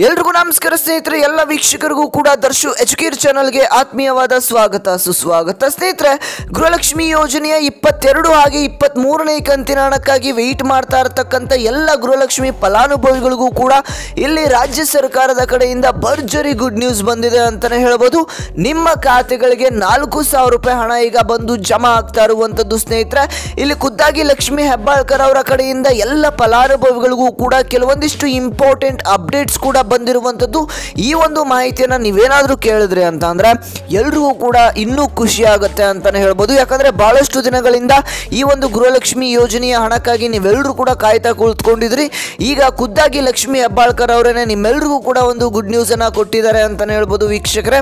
ಎಲ್ರಿಗೂ ನಮಸ್ಕಾರ ಸ್ನೇಹಿತರೆ, ಎಲ್ಲ ವೀಕ್ಷಕರಿಗೂ ಕೂಡ ದರ್ಶು ಎಜುಕೇರ್ ಚಾನಲ್ಗೆ ಆತ್ಮೀಯವಾದ ಸ್ವಾಗತ ಸುಸ್ವಾಗತ. ಸ್ನೇಹಿತರೆ, ಗೃಹಲಕ್ಷ್ಮಿ ಯೋಜನೆಯ 22 ಹಾಗೆ 23ನೇ ಕಂತಿನ ಹಣಕ್ಕಾಗಿ ವೆಯ್ಟ್ ಮಾಡ್ತಾ ಇರತಕ್ಕಂಥ ಎಲ್ಲ ಗೃಹಲಕ್ಷ್ಮಿ ಫಲಾನುಭವಿಗಳಿಗೂ ಕೂಡ ಇಲ್ಲಿ ರಾಜ್ಯ ಸರ್ಕಾರದ ಕಡೆಯಿಂದ ಭರ್ಜರಿ ಗುಡ್ ನ್ಯೂಸ್ ಬಂದಿದೆ ಅಂತಾನೆ ಹೇಳ್ಬೋದು. ನಿಮ್ಮ ಖಾತೆಗಳಿಗೆ 4,000 ರೂಪಾಯಿ ಹಣ ಈಗ ಬಂದು ಜಮಾ ಆಗ್ತಾ ಇರುವಂಥದ್ದು. ಸ್ನೇಹಿತರೆ, ಇಲ್ಲಿ ಖುದ್ದಾಗಿ ಲಕ್ಷ್ಮಿ ಹೆಬ್ಬಾಳ್ಕರ್ ಅವರ ಕಡೆಯಿಂದ ಎಲ್ಲ ಫಲಾನುಭವಿಗಳಿಗೂ ಕೂಡ ಕೆಲವೊಂದಿಷ್ಟು ಇಂಪಾರ್ಟೆಂಟ್ ಅಪ್ಡೇಟ್ಸ್ ಕೂಡ ಬಂದಿರುವಂಥದ್ದು. ಈ ಒಂದು ಮಾಹಿತಿಯನ್ನು ನೀವೇನಾದರೂ ಕೇಳಿದ್ರಿ ಅಂತ ಅಂದ್ರೆ ಎಲ್ರಿಗೂ ಕೂಡ ಇನ್ನೂ ಖುಷಿ ಆಗುತ್ತೆ ಅಂತಾನೆ ಹೇಳ್ಬೋದು. ಯಾಕಂದ್ರೆ ಬಹಳಷ್ಟು ದಿನಗಳಿಂದ ಈ ಒಂದು ಗೃಹಲಕ್ಷ್ಮಿ ಯೋಜನೆಯ ಹಣಕ್ಕಾಗಿ ನೀವೆಲ್ಲರೂ ಕೂಡ ಕಾಯ್ತಾ ಕುಳಿತುಕೊಂಡಿದ್ರಿ. ಈಗ ಖುದ್ದಾಗಿ ಲಕ್ಷ್ಮಿ ಹೆಬ್ಬಾಳ್ಕರ್ ಅವರೇನೆ ನಿಮ್ಮೆಲ್ಲರಿಗೂ ಕೂಡ ಒಂದು ಗುಡ್ ನ್ಯೂಸ್ ಅನ್ನ ಕೊಟ್ಟಿದ್ದಾರೆ ಅಂತಾನೆ ಹೇಳ್ಬೋದು. ವೀಕ್ಷಕರೇ,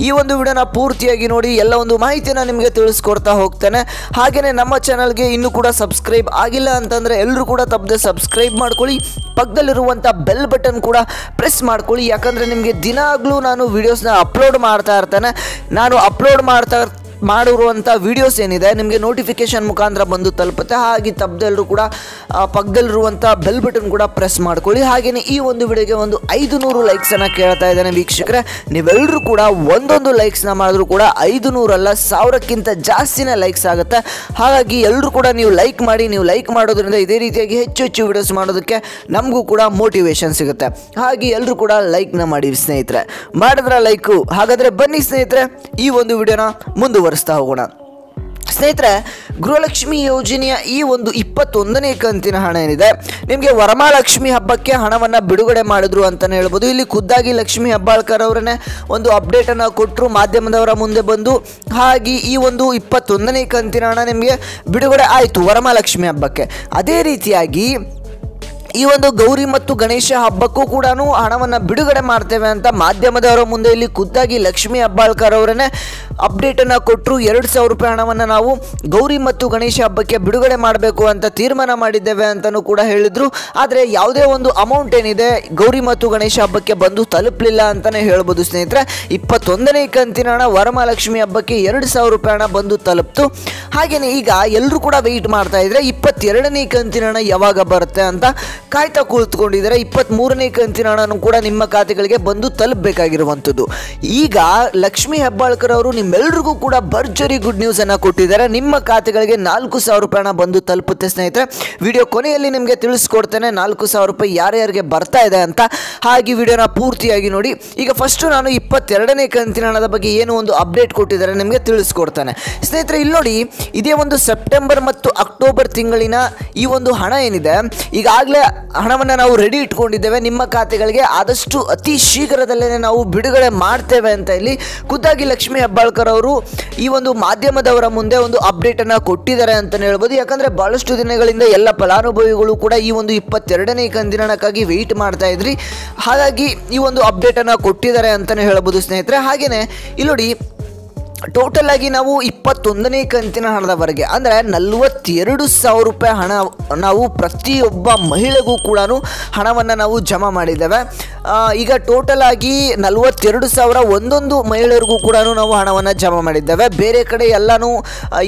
ಈ ಒಂದು ವಿಡಿಯೋನ ಪೂರ್ತಿಯಾಗಿ ನೋಡಿ, ಎಲ್ಲ ಒಂದು ಮಾಹಿತಿಯನ್ನು ನಿಮಗೆ ತಿಳಿಸ್ಕೊಡ್ತಾ ಹೋಗ್ತೇನೆ. ಹಾಗೇನೆ ನಮ್ಮ ಚಾನಲ್ಗೆ ಇನ್ನೂ ಕೂಡ ಸಬ್ಸ್ಕ್ರೈಬ್ ಆಗಿಲ್ಲ ಅಂತಂದ್ರೆ ಎಲ್ಲರೂ ಕೂಡ ತಪ್ಪದೆ ಸಬ್ಸ್ಕ್ರೈಬ್ ಮಾಡ್ಕೊಳ್ಳಿ. ಪಕ್ಕದಲ್ಲಿರುವಂಥ ಬೆಲ್ ಬಟನ್ ಕೂಡ ಪ್ರೆಸ್ ಮಾಡ್ಕೊಳ್ಳಿ. ಯಾಕಂದರೆ ನಿಮಗೆ ದಿನಾಗಲೂ ನಾನು ವೀಡಿಯೋಸ್ನ ಅಪ್ಲೋಡ್ ಮಾಡ್ತಾ ಇರ್ತೇನೆ. ನಾನು ಅಪ್ಲೋಡ್ ಮಾಡಿರುವಂಥ ವೀಡಿಯೋಸ್ ಏನಿದೆ ನಿಮಗೆ ನೋಟಿಫಿಕೇಶನ್ ಮುಖಾಂತರ ಬಂದು ತಲುಪುತ್ತೆ. ಹಾಗೆ ತಪ್ಪದೆಲ್ಲರೂ ಕೂಡ ಪಕ್ಕದಲ್ಲಿರುವಂಥ ಬೆಲ್ ಬಟನ್ ಕೂಡ ಪ್ರೆಸ್ ಮಾಡ್ಕೊಳ್ಳಿ. ಹಾಗೆಯೇ ಈ ಒಂದು ವಿಡಿಯೋಗೆ ಒಂದು 500 ಲೈಕ್ಸನ್ನು ಕೇಳ್ತಾ ಇದ್ದೇನೆ ವೀಕ್ಷಕರೇ. ನೀವೆಲ್ಲರೂ ಕೂಡ ಒಂದೊಂದು ಲೈಕ್ಸ್ನ ಮಾಡಿದ್ರು ಕೂಡ 500 ಅಲ್ಲ 1000ಕ್ಕಿಂತ ಜಾಸ್ತಿನೇ ಲೈಕ್ಸ್ ಆಗುತ್ತೆ. ಹಾಗಾಗಿ ಎಲ್ಲರೂ ಕೂಡ ನೀವು ಲೈಕ್ ಮಾಡಿ. ನೀವು ಲೈಕ್ ಮಾಡೋದ್ರಿಂದ ಇದೇ ರೀತಿಯಾಗಿ ಹೆಚ್ಚು ಹೆಚ್ಚು ವಿಡಿಯೋಸ್ ಮಾಡೋದಕ್ಕೆ ನಮಗೂ ಕೂಡ ಮೋಟಿವೇಶನ್ ಸಿಗುತ್ತೆ. ಹಾಗೆ ಎಲ್ಲರೂ ಕೂಡ ಲೈಕ್ನ ಮಾಡಿ ಸ್ನೇಹಿತರೆ. ಮಾಡಿದ್ರೆ ಲೈಕು. ಹಾಗಾದರೆ ಬನ್ನಿ ಸ್ನೇಹಿತರೆ, ಈ ಒಂದು ವಿಡಿಯೋನ ಮುಂದುವರಿಸ್ತಾ ಹೋಗೋಣ. ಸ್ನೇಹಿತರೆ, ಗೃಹಲಕ್ಷ್ಮಿ ಯೋಜನೆಯ ಈ ಒಂದು 21ನೇ ಕಂತಿನ ಹಣ ಏನಿದೆ ನಿಮಗೆ ವರಮಹಾಲಕ್ಷ್ಮಿ ಹಬ್ಬಕ್ಕೆ ಹಣವನ್ನು ಬಿಡುಗಡೆ ಮಾಡಿದ್ರು ಅಂತಲೇ ಹೇಳ್ಬೋದು. ಇಲ್ಲಿ ಖುದ್ದಾಗಿ ಲಕ್ಷ್ಮಿ ಹೆಬ್ಬಾಳ್ಕರ್ ಅವರನ್ನೇ ಒಂದು ಅಪ್ಡೇಟನ್ನು ಕೊಟ್ಟರು ಮಾಧ್ಯಮದವರ ಮುಂದೆ ಬಂದು. ಹಾಗೆ ಈ ಒಂದು 21ನೇ ಕಂತಿನ ಹಣ ನಿಮಗೆ ಬಿಡುಗಡೆ ಆಯಿತು ವರಮಹಾಲಕ್ಷ್ಮಿ ಹಬ್ಬಕ್ಕೆ. ಅದೇ ರೀತಿಯಾಗಿ ಈ ಒಂದು ಗೌರಿ ಮತ್ತು ಗಣೇಶ ಹಬ್ಬಕ್ಕೂ ಕೂಡ ಹಣವನ್ನು ಬಿಡುಗಡೆ ಮಾಡ್ತೇವೆ ಅಂತ ಮಾಧ್ಯಮದವರ ಮುಂದೆ ಇಲ್ಲಿ ಖುದ್ದಾಗಿ ಲಕ್ಷ್ಮಿ ಹೆಬ್ಬಾಳ್ಕರ್ ಅವರನ್ನೇ ಅಪ್ಡೇಟನ್ನು ಕೊಟ್ಟರು. 2,000 ರೂಪಾಯಿ ಹಣವನ್ನು ನಾವು ಗೌರಿ ಮತ್ತು ಗಣೇಶ ಹಬ್ಬಕ್ಕೆ ಬಿಡುಗಡೆ ಮಾಡಬೇಕು ಅಂತ ತೀರ್ಮಾನ ಮಾಡಿದ್ದೇವೆ ಅಂತಲೂ ಕೂಡ ಹೇಳಿದರು. ಆದರೆ ಯಾವುದೇ ಒಂದು ಅಮೌಂಟ್ ಏನಿದೆ ಗೌರಿ ಮತ್ತು ಗಣೇಶ ಹಬ್ಬಕ್ಕೆ ಬಂದು ತಲುಪಲಿಲ್ಲ ಅಂತಲೇ ಹೇಳ್ಬೋದು. ಸ್ನೇಹಿತರೆ, 21ನೇ ಕಂತಿನ ಹಣ ವರಮಹಾಲಕ್ಷ್ಮಿ ಹಬ್ಬಕ್ಕೆ 2,000 ರೂಪಾಯಿ ಹಣ ಬಂದು ತಲುಪ್ತು. ಹಾಗೆಯೇ ಈಗ ಎಲ್ಲರೂ ಕೂಡ ವೆಯ್ಟ್ ಮಾಡ್ತಾ ಇದ್ರೆ 22ನೇ ಕಂತಿನ ಹಣ ಯಾವಾಗ ಬರುತ್ತೆ ಅಂತ ಕಾಯ್ತಾ ಕುಳಿತುಕೊಂಡಿದ್ದಾರೆ. 23ನೇ ಕಂತಿನ ಹಣನೂ ಕೂಡ ನಿಮ್ಮ ಖಾತೆಗಳಿಗೆ ಬಂದು ತಲುಪಬೇಕಾಗಿರುವಂಥದ್ದು. ಈಗ ಲಕ್ಷ್ಮಿ ಹೆಬ್ಬಾಳ್ಕರ್ ಅವರು ನಿಮ್ಮೆಲ್ಲರಿಗೂ ಕೂಡ ಭರ್ಜರಿ ಗುಡ್ ನ್ಯೂಸ್ ಅನ್ನು ಕೊಟ್ಟಿದ್ದಾರೆ. ನಿಮ್ಮ ಖಾತೆಗಳಿಗೆ 4,000 ರೂಪಾಯಿ ಹಣ ಬಂದು ತಲುಪುತ್ತೆ. ಸ್ನೇಹಿತರೆ, ವಿಡಿಯೋ ಕೊನೆಯಲ್ಲಿ ನಿಮಗೆ ತಿಳಿಸ್ಕೊಡ್ತೇನೆ 4,000 ರೂಪಾಯಿ ಯಾರ್ಯಾರಿಗೆ ಬರ್ತಾ ಇದೆ ಅಂತ. ಹಾಗೆ ವಿಡಿಯೋನ ಪೂರ್ತಿಯಾಗಿ ನೋಡಿ. ಈಗ ಫಸ್ಟ್ ನಾನು 22ನೇ ಕಂತಿನ ಹಣದ ಬಗ್ಗೆ ಏನು ಒಂದು ಅಪ್ಡೇಟ್ ಕೊಟ್ಟಿದ್ದಾರೆ ನಿಮಗೆ ತಿಳಿಸ್ಕೊಡ್ತಾನೆ. ಸ್ನೇಹಿತರೆ, ಇಲ್ಲಿ ನೋಡಿ, ಇದೇ ಒಂದು ಸೆಪ್ಟೆಂಬರ್ ಮತ್ತು ಅಕ್ಟೋಬರ್ ತಿಂಗಳಿನ ಈ ಒಂದು ಹಣ ಏನಿದೆ ಈಗಾಗಲೇ ಹಣವನ್ನು ನಾವು ರೆಡಿ ಇಟ್ಕೊಂಡಿದ್ದೇವೆ. ನಿಮ್ಮ ಖಾತೆಗಳಿಗೆ ಆದಷ್ಟು ಅತಿ ಶೀಘ್ರದಲ್ಲೇ ನಾವು ಬಿಡುಗಡೆ ಮಾಡ್ತೇವೆ ಅಂತ ಇಲ್ಲಿ ಖುದ್ದಾಗಿ ಲಕ್ಷ್ಮಿ ಹೆಬ್ಬಾಳ್ಕರ್ ಅವರು ಈ ಒಂದು ಮಾಧ್ಯಮದವರ ಮುಂದೆ ಒಂದು ಅಪ್ಡೇಟನ್ನು ಕೊಟ್ಟಿದ್ದಾರೆ ಅಂತಲೇ ಹೇಳ್ಬೋದು. ಯಾಕಂದರೆ ಬಹಳಷ್ಟು ದಿನಗಳಿಂದ ಎಲ್ಲ ಫಲಾನುಭವಿಗಳು ಕೂಡ ಈ ಒಂದು 22ನೇ ಕಂತಿನ ಹಣಕ್ಕಾಗಿ ವೆಯ್ಟ್ ಮಾಡ್ತಾ ಇದ್ರಿ. ಹಾಗಾಗಿ ಈ ಒಂದು ಅಪ್ಡೇಟನ್ನು ಕೊಟ್ಟಿದ್ದಾರೆ ಅಂತಲೇ ಹೇಳ್ಬೋದು ಸ್ನೇಹಿತರೆ. ಹಾಗೆಯೇ ಇಲ್ಲಿ ನೋಡಿ, ಟೋಟಲ್ ಆಗಿ ನಾವು 21ನೇ ಕಂತಿನ ಹಣದವರೆಗೆ ಅಂದರೆ 42,000 ರೂಪಾಯಿ ಹಣ ನಾವು ಪ್ರತಿಯೊಬ್ಬ ಮಹಿಳೆಗೂ ಕೂಡ ಹಣವನ್ನು ನಾವು ಜಮಾ ಮಾಡಿದ್ದೇವೆ. ಈಗ ಟೋಟಲ್ ಆಗಿ 42,000 ಒಂದೊಂದು ಮಹಿಳೆಯರಿಗೂ ಕೂಡ ನಾವು ಹಣವನ್ನು ಜಮಾ ಮಾಡಿದ್ದೇವೆ. ಬೇರೆ ಕಡೆ ಎಲ್ಲನೂ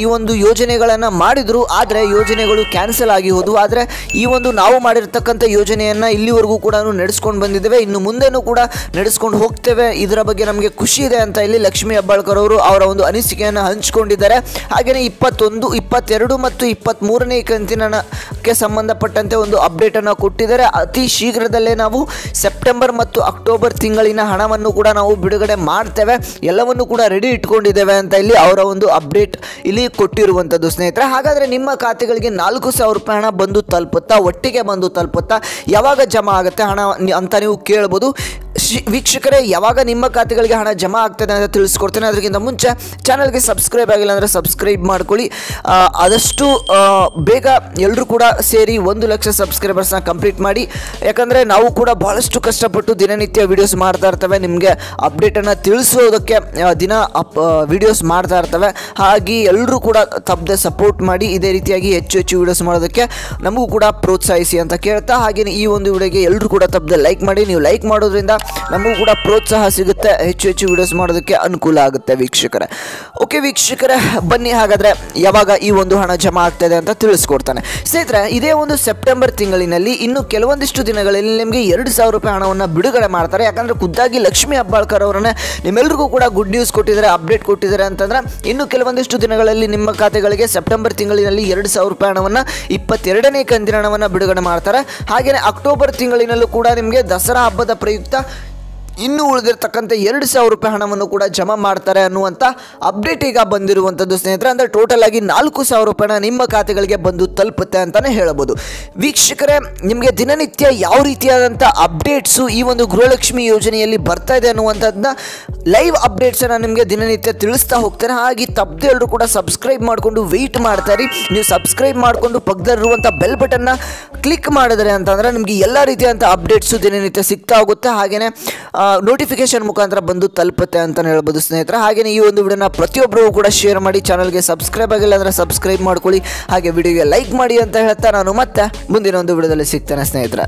ಈ ಒಂದು ಯೋಜನೆಗಳನ್ನು ಮಾಡಿದ್ರು, ಆದರೆ ಯೋಜನೆಗಳು ಕ್ಯಾನ್ಸಲ್ ಆಗಿ ಹೋದವು. ಆದರೆ ಈ ಒಂದು ನಾವು ಮಾಡಿರ್ತಕ್ಕಂಥ ಯೋಜನೆಯನ್ನು ಇಲ್ಲಿವರೆಗೂ ಕೂಡ ನಡೆಸ್ಕೊಂಡು ಬಂದಿದ್ದೇವೆ. ಇನ್ನು ಮುಂದೆನೂ ಕೂಡ ನಡೆಸ್ಕೊಂಡು ಹೋಗ್ತೇವೆ. ಇದರ ಬಗ್ಗೆ ನಮಗೆ ಖುಷಿ ಇದೆ ಅಂತ ಇಲ್ಲಿ ಲಕ್ಷ್ಮಿ ಹೆಬ್ಬಾಳ್ಕರ್ ಅವರು ಅವರ ಒಂದು ಅನಿಸಿಕೆಯನ್ನು ಹಂಚಿಕೊಂಡಿದ್ದಾರೆ. ಹಾಗೆಯೇ 21, 22 ಮತ್ತು 23ನೇ ಕಂತಿನ ಹಣಕ್ಕೆ ಸಂಬಂಧಪಟ್ಟಂತೆ ಒಂದು ಅಪ್ಡೇಟನ್ನು ಕೊಟ್ಟಿದ್ದಾರೆ. ಅತಿ ಶೀಘ್ರದಲ್ಲೇ ನಾವು ಸೆಪ್ಟೆಂಬರ್ ಮತ್ತು ಅಕ್ಟೋಬರ್ ತಿಂಗಳಿನ ಹಣವನ್ನು ಕೂಡ ನಾವು ಬಿಡುಗಡೆ ಮಾಡ್ತೇವೆ. ಎಲ್ಲವನ್ನು ಕೂಡ ರೆಡಿ ಇಟ್ಕೊಂಡಿದ್ದೇವೆ ಅಂತ ಇಲ್ಲಿ ಅವರ ಒಂದು ಅಪ್ಡೇಟ್ ಇಲ್ಲಿ ಕೊಟ್ಟಿರುವಂಥದ್ದು ಸ್ನೇಹಿತರೆ. ಹಾಗಾದರೆ ನಿಮ್ಮ ಖಾತೆಗಳಿಗೆ 4,000 ರೂಪಾಯಿ ಹಣ ಬಂದು ತಲುಪುತ್ತಾ, ಒಟ್ಟಿಗೆ ಬಂದು ತಲುಪುತ್ತಾ, ಯಾವಾಗ ಜಮಾ ಆಗುತ್ತೆ ಹಣ ಅಂತ ನೀವು ಕೇಳ್ಬೋದು. ವೀಕ್ಷಕರೇ, ಯಾವಾಗ ನಿಮ್ಮ ಖಾತೆಗಳಿಗೆ ಹಣ ಜಮಾ ಆಗ್ತದೆ ಅಂತ ತಿಳಿಸ್ಕೊಡ್ತೇನೆ. ಅದಕ್ಕಿಂತ ಮುಂಚೆ ಚಾನಲ್ಗೆ ಸಬ್ಸ್ಕ್ರೈಬ್ ಆಗಿಲ್ಲ ಅಂದರೆ ಸಬ್ಸ್ಕ್ರೈಬ್ ಮಾಡ್ಕೊಳ್ಳಿ. ಆದಷ್ಟು ಬೇಗ ಎಲ್ಲರೂ ಕೂಡ ಸೇರಿ 1 ಲಕ್ಷ ಸಬ್ಸ್ಕ್ರೈಬರ್ಸ್ನ ಕಂಪ್ಲೀಟ್ ಮಾಡಿ. ಯಾಕಂದರೆ ನಾವು ಕೂಡ ಬಹಳಷ್ಟು ಕಷ್ಟಪಟ್ಟು ದಿನನಿತ್ಯ ವೀಡಿಯೋಸ್ ಮಾಡ್ತಾ ಇರ್ತೇವೆ. ನಿಮಗೆ ಅಪ್ಡೇಟನ್ನು ತಿಳಿಸೋದಕ್ಕೆ ದಿನ ವೀಡಿಯೋಸ್ ಮಾಡ್ತಾ ಇರ್ತೇವೆ. ಹಾಗೆ ಎಲ್ಲರೂ ಕೂಡ ತಪ್ಪದೆ ಸಪೋರ್ಟ್ ಮಾಡಿ. ಇದೇ ರೀತಿಯಾಗಿ ಹೆಚ್ಚು ಹೆಚ್ಚು ವೀಡಿಯೋಸ್ ಮಾಡೋದಕ್ಕೆ ನಮಗೂ ಕೂಡ ಪ್ರೋತ್ಸಾಹಿಸಿ ಅಂತ ಕೇಳ್ತಾ, ಹಾಗೆಯೇ ಈ ಒಂದು ವಿಡಿಯೋಗೆ ಎಲ್ಲರೂ ಕೂಡ ತಪ್ಪದೆ ಲೈಕ್ ಮಾಡಿ. ನೀವು ಲೈಕ್ ಮಾಡೋದ್ರಿಂದ ನಮಗೂ ಕೂಡ ಪ್ರೋತ್ಸಾಹ ಸಿಗುತ್ತೆ, ಹೆಚ್ಚು ಹೆಚ್ಚು ವಿಡಿಯೋಸ್ ಮಾಡೋದಕ್ಕೆ ಅನುಕೂಲ ಆಗುತ್ತೆ ವೀಕ್ಷಕರೇ. ಓಕೆ ವೀಕ್ಷಕರೇ, ಬನ್ನಿ ಹಾಗಾದರೆ ಯಾವಾಗ ಈ ಒಂದು ಹಣ ಜಮಾ ಆಗ್ತಾಯಿದೆ ಅಂತ ತಿಳಿಸ್ಕೊಡ್ತಾನೆ. ಸ್ನೇಹಿತರೆ, ಇದೇ ಒಂದು ಸೆಪ್ಟೆಂಬರ್ ತಿಂಗಳಿನಲ್ಲಿ ಇನ್ನು ಕೆಲವೊಂದಿಷ್ಟು ದಿನಗಳಲ್ಲಿ ನಿಮಗೆ 2,000 ರೂಪಾಯಿ ಹಣವನ್ನು ಬಿಡುಗಡೆ ಮಾಡ್ತಾರೆ. ಯಾಕಂದರೆ ಖುದ್ದಾಗಿ ಲಕ್ಷ್ಮೀ ಹೆಬ್ಬಾಳ್ಕರ್ ಅವರನ್ನೇ ನಿಮ್ಮೆಲ್ಲರಿಗೂ ಕೂಡ ಗುಡ್ ನ್ಯೂಸ್ ಕೊಟ್ಟಿದ್ದಾರೆ, ಅಪ್ಡೇಟ್ ಕೊಟ್ಟಿದ್ದಾರೆ ಅಂತಂದರೆ ಇನ್ನು ಕೆಲವೊಂದಿಷ್ಟು ದಿನಗಳಲ್ಲಿ ನಿಮ್ಮ ಖಾತೆಗಳಿಗೆ ಸೆಪ್ಟೆಂಬರ್ ತಿಂಗಳಿನಲ್ಲಿ 2,000 ರೂಪಾಯಿ ಹಣವನ್ನು 22ನೇ ಕಂತಿನ ಹಣವನ್ನು ಬಿಡುಗಡೆ ಮಾಡ್ತಾರೆ. ಹಾಗೆಯೇ ಅಕ್ಟೋಬರ್ ತಿಂಗಳಿನಲ್ಲೂ ಕೂಡ ನಿಮಗೆ ದಸರಾ ಹಬ್ಬದ ಪ್ರಯುಕ್ತ ಇನ್ನೂ ಉಳಿದಿರ್ತಕ್ಕಂಥ 2,000 ರೂಪಾಯಿ ಹಣವನ್ನು ಕೂಡ ಜಮಾ ಮಾಡ್ತಾರೆ ಅನ್ನುವಂಥ ಅಪ್ಡೇಟ್ ಈಗ ಬಂದಿರುವಂಥದ್ದು ಸ್ನೇಹಿತರೆ. ಅಂದರೆ ಟೋಟಲ್ ಆಗಿ 4,000 ರೂಪಾಯಿನ ನಿಮ್ಮ ಖಾತೆಗಳಿಗೆ ಬಂದು ತಲುಪುತ್ತೆ ಅಂತಲೇ ಹೇಳ್ಬೋದು. ವೀಕ್ಷಕರೇ, ನಿಮಗೆ ದಿನನಿತ್ಯ ಯಾವ ರೀತಿಯಾದಂಥ ಅಪ್ಡೇಟ್ಸು ಈ ಒಂದು ಗೃಹಲಕ್ಷ್ಮಿ ಯೋಜನೆಯಲ್ಲಿ ಬರ್ತಾ ಇದೆ ಅನ್ನುವಂಥದ್ದನ್ನ ಲೈವ್ ಅಪ್ಡೇಟ್ಸನ್ನು ನಿಮಗೆ ದಿನನಿತ್ಯ ತಿಳಿಸ್ತಾ ಹೋಗ್ತಾರೆ. ಹಾಗೆ ತಪ್ಪದೆ ಎಲ್ಲರೂ ಕೂಡ ಸಬ್ಸ್ಕ್ರೈಬ್ ಮಾಡಿಕೊಂಡು ವೆಯ್ಟ್ ಮಾಡ್ತಾರೆ. ನೀವು ಸಬ್ಸ್ಕ್ರೈಬ್ ಮಾಡಿಕೊಂಡು ಪಕ್ಕದಲ್ಲಿರುವಂಥ ಬೆಲ್ ಬಟನ್ನ ಕ್ಲಿಕ್ ಮಾಡಿದರೆ ಅಂತಂದರೆ ನಿಮಗೆ ಎಲ್ಲ ರೀತಿಯಾದಂಥ ಅಪ್ಡೇಟ್ಸು ದಿನನಿತ್ಯ ಸಿಗ್ತಾ ಹೋಗುತ್ತೆ. ಹಾಗೆಯೇ ನೋಟಿಫಿಕೇಶನ್ ಮುಖಾಂತರ ಬಂದು ತಲುಪುತ್ತೆ ಅಂತಲೇ ಹೇಳ್ಬೋದು ಸ್ನೇಹಿತರೆ. ಹಾಗೆಯೇ ಈ ಒಂದು ವಿಡಿಯೋನ ಪ್ರತಿಯೊಬ್ಬರಿಗೂ ಕೂಡ ಶೇರ್ ಮಾಡಿ, ಚಾನಲ್ಗೆ ಸಬ್ಸ್ಕ್ರೈಬ್ ಆಗಿಲ್ಲ ಅಂದರೆ ಸಬ್ಸ್ಕ್ರೈಬ್ ಮಾಡ್ಕೊಳ್ಳಿ, ಹಾಗೆ ವಿಡಿಯೋಗೆ ಲೈಕ್ ಮಾಡಿ ಅಂತ ಹೇಳ್ತಾ ನಾನು ಮತ್ತೆ ಮುಂದಿನ ಒಂದು ವಿಡಿಯೋದಲ್ಲಿ ಸಿಗ್ತೇನೆ ಸ್ನೇಹಿತರೆ.